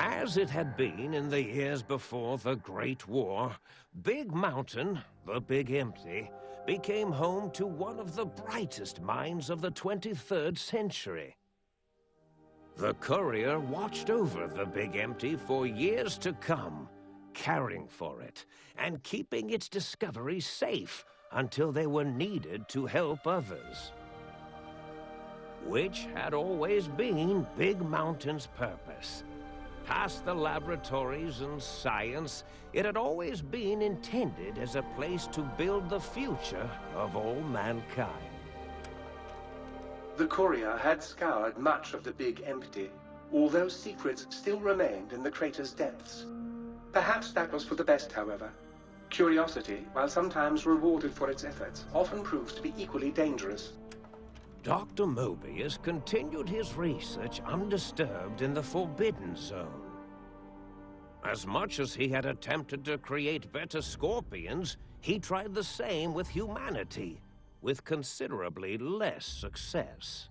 As it had been in the years before the Great War, Big Mountain, the Big Empty, became home to one of the brightest minds of the 23rd century. The courier watched over the Big Empty for years to come, caring for it and keeping its discoveries safe until they were needed to help others. Which had always been Big Mountain's purpose. Past the laboratories and science, it had always been intended as a place to build the future of all mankind. The courier had scoured much of the Big Empty, although secrets still remained in the crater's depths. Perhaps that was for the best, however. Curiosity, while sometimes rewarded for its efforts, often proves to be equally dangerous. Dr. Mobius continued his research undisturbed in the Forbidden Zone. As much as he had attempted to create better scorpions, he tried the same with humanity, with considerably less success.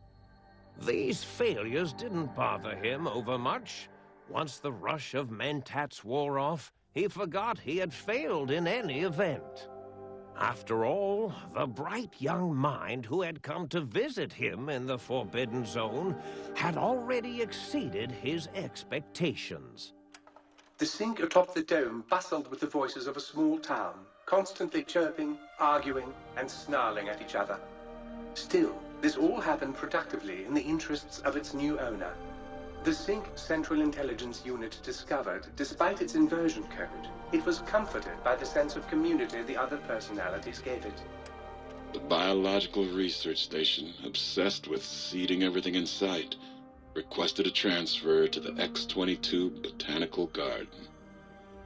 These failures didn't bother him overmuch. Once the rush of mentats wore off, he forgot he had failed in any event. After all, the bright young mind who had come to visit him in the Forbidden Zone had already exceeded his expectations. The sink atop the dome bustled with the voices of a small town, constantly chirping, arguing, and snarling at each other. Still, this all happened productively in the interests of its new owner. The Sync Central Intelligence Unit discovered, despite its inversion code, it was comforted by the sense of community the other personalities gave it. The Biological Research Station, obsessed with seeding everything in sight, requested a transfer to the X-22 Botanical Garden,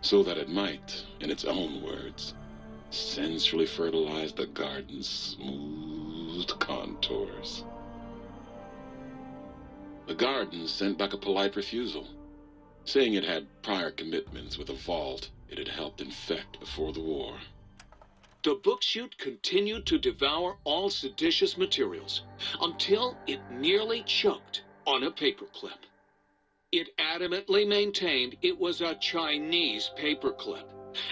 so that it might, in its own words, sensually fertilize the garden's smooth contours. The garden sent back a polite refusal, saying it had prior commitments with a vault it had helped infect before the war. The book chute continued to devour all seditious materials until it nearly choked on a paperclip. It adamantly maintained it was a Chinese paperclip,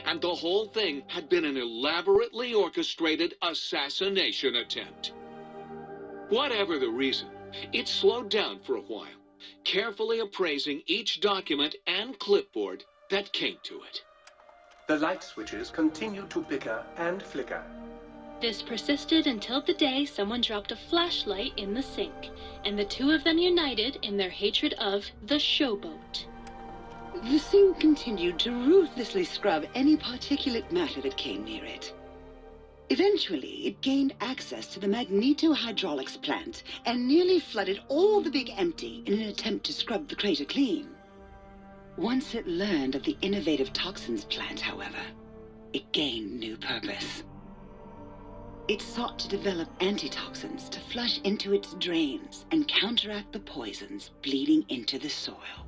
and the whole thing had been an elaborately orchestrated assassination attempt. Whatever the reason, it slowed down for a while, carefully appraising each document and clipboard that came to it. The light switches continued to bicker and flicker. This persisted until the day someone dropped a flashlight in the sink, and the two of them united in their hatred of the showboat. The sink continued to ruthlessly scrub any particulate matter that came near it. Eventually, it gained access to the magneto-hydraulics plant and nearly flooded all the Big Empty in an attempt to scrub the crater clean. Once it learned of the innovative toxins plant, however, it gained new purpose. It sought to develop antitoxins to flush into its drains and counteract the poisons bleeding into the soil.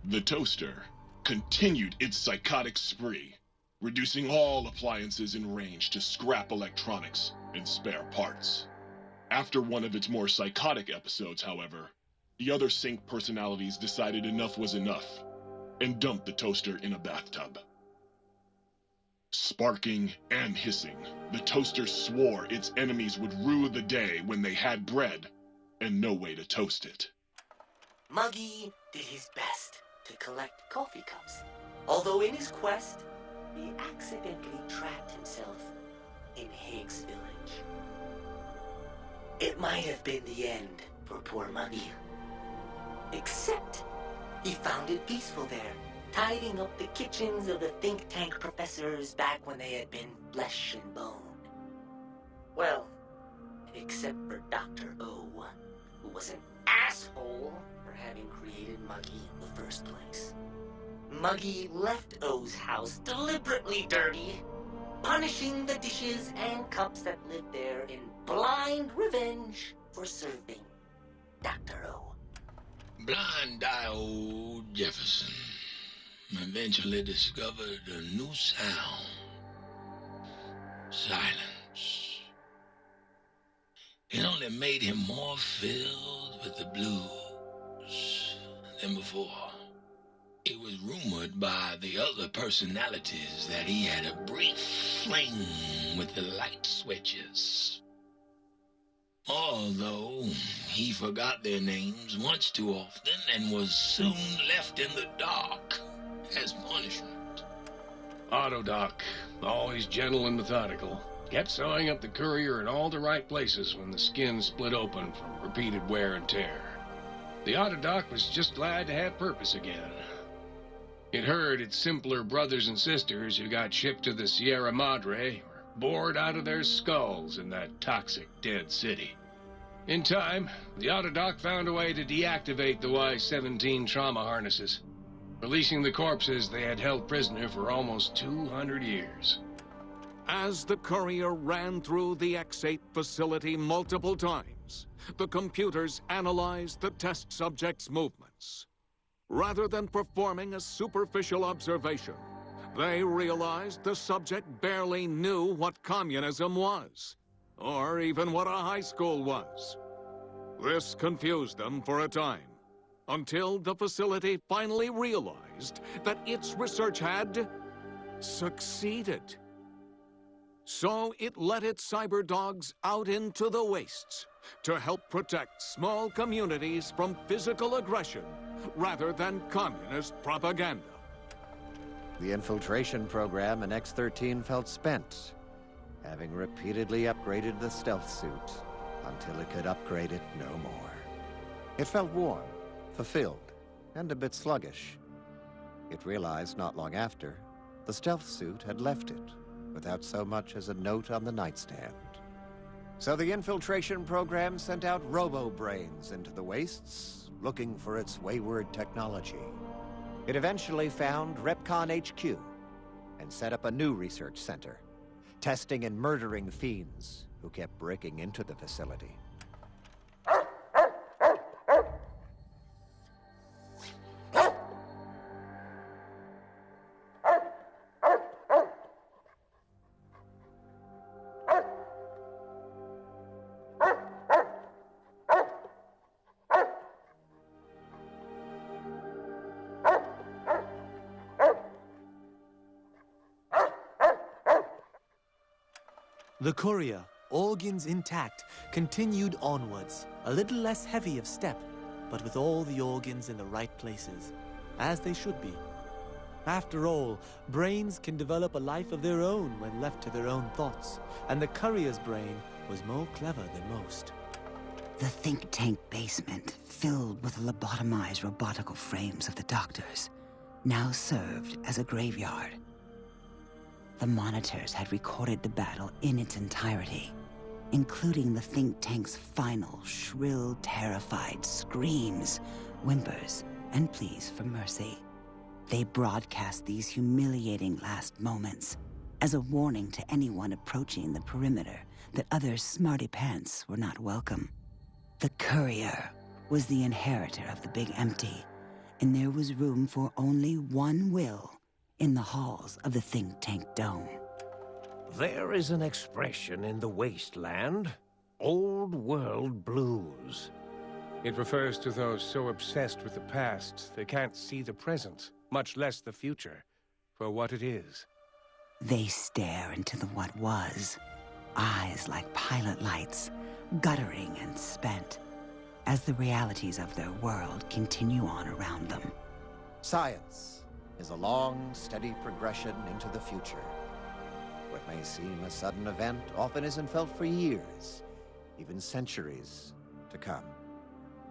The toaster continued its psychotic spree, reducing all appliances in range to scrap electronics and spare parts. After one of its more psychotic episodes, however, the other Sync personalities decided enough was enough and dumped the toaster in a bathtub. Sparking and hissing, the toaster swore its enemies would rue the day when they had bread and no way to toast it. Muggy did his best to collect coffee cups, although in his quest, he accidentally trapped himself in Higgs Village. It might have been the end for poor Muggy. Except, he found it peaceful there, tidying up the kitchens of the think tank professors back when they had been flesh and bone. Well, except for Dr. O, who was an asshole for having created Muggy in the first place. Muggy left O's house deliberately dirty, punishing the dishes and cups that lived there in blind revenge for serving Dr. O. Blind Dio Jefferson eventually discovered a new sound. Silence. It only made him more filled with the blues than before. It was rumored by the other personalities that he had a brief fling with the light switches. Although he forgot their names much too often and was soon left in the dark as punishment. Autodoc, always gentle and methodical, kept sewing up the courier in all the right places when the skin split open from repeated wear and tear. The Autodoc was just glad to have purpose again. It heard its simpler brothers and sisters who got shipped to the Sierra Madre were bored out of their skulls in that toxic, dead city. In time, the Autodoc found a way to deactivate the Y-17 trauma harnesses, releasing the corpses they had held prisoner for almost 200 years. As the courier ran through the X-8 facility multiple times, the computers analyzed the test subject's movements. Rather than performing a superficial observation, they realized the subject barely knew what communism was, or even what a high school was. This confused them for a time, until the facility finally realized that its research had succeeded. So it let its cyber dogs out into the wastes to help protect small communities from physical aggression rather than communist propaganda. The infiltration program in X-13 felt spent, having repeatedly upgraded the stealth suit until it could upgrade it no more. It felt warm, fulfilled, and a bit sluggish. It realized not long after, the stealth suit had left it, without so much as a note on the nightstand. So the infiltration program sent out robo-brains into the wastes, looking for its wayward technology. It eventually found Repcon HQ and set up a new research center, testing and murdering fiends who kept breaking into the facility. The courier, organs intact, continued onwards, a little less heavy of step, but with all the organs in the right places, as they should be. After all, brains can develop a life of their own when left to their own thoughts, and the courier's brain was more clever than most. The think tank basement, filled with the lobotomized robotical frames of the doctors, now served as a graveyard. The monitors had recorded the battle in its entirety, including the think tank's final, shrill, terrified screams, whimpers, and pleas for mercy. They broadcast these humiliating last moments as a warning to anyone approaching the perimeter that other smarty pants were not welcome. The courier was the inheritor of the Big Empty, and there was room for only one will in the halls of the think tank dome. There is an expression in the wasteland, old world blues. It refers to those so obsessed with the past they can't see the present, much less the future, for what it is. They stare into the what was, eyes like pilot lights, guttering and spent, as the realities of their world continue on around them. Science is a long, steady progression into the future. What may seem a sudden event often isn't felt for years, even centuries to come.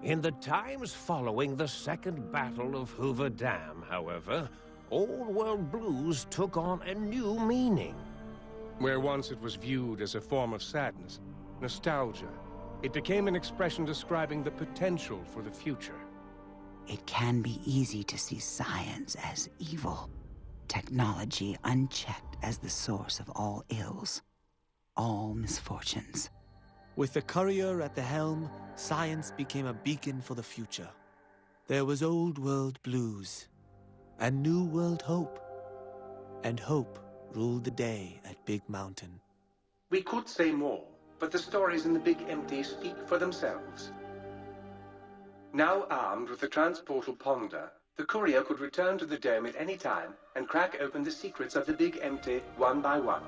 In the times following the Second Battle of Hoover Dam, however, old world blues took on a new meaning. Where once it was viewed as a form of sadness, nostalgia, it became an expression describing the potential for the future. It can be easy to see science as evil, technology unchecked as the source of all ills, all misfortunes. With the courier at the helm, science became a beacon for the future. There was old world blues, and new world hope. And hope ruled the day at Big Mountain. We could say more, but the stories in the Big Empty speak for themselves. Now armed with the transportal Ponder, the courier could return to the dome at any time and crack open the secrets of the Big Empty one by one.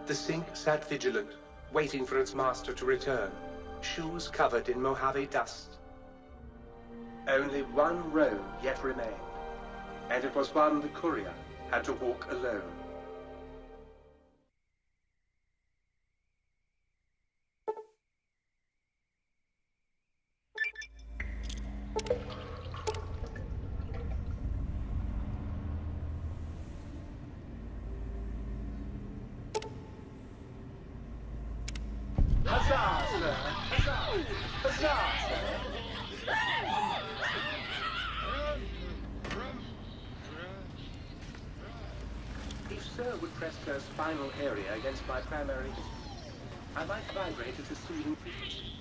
The sink sat vigilant, waiting for its master to return, shoes covered in Mojave dust. Only one road yet remained, and it was one the courier had to walk alone. Huzzah, sir! Huzzah! Huzzah, sir! If Sir would press her spinal area against my primary, I might vibrate at a soothing frequency.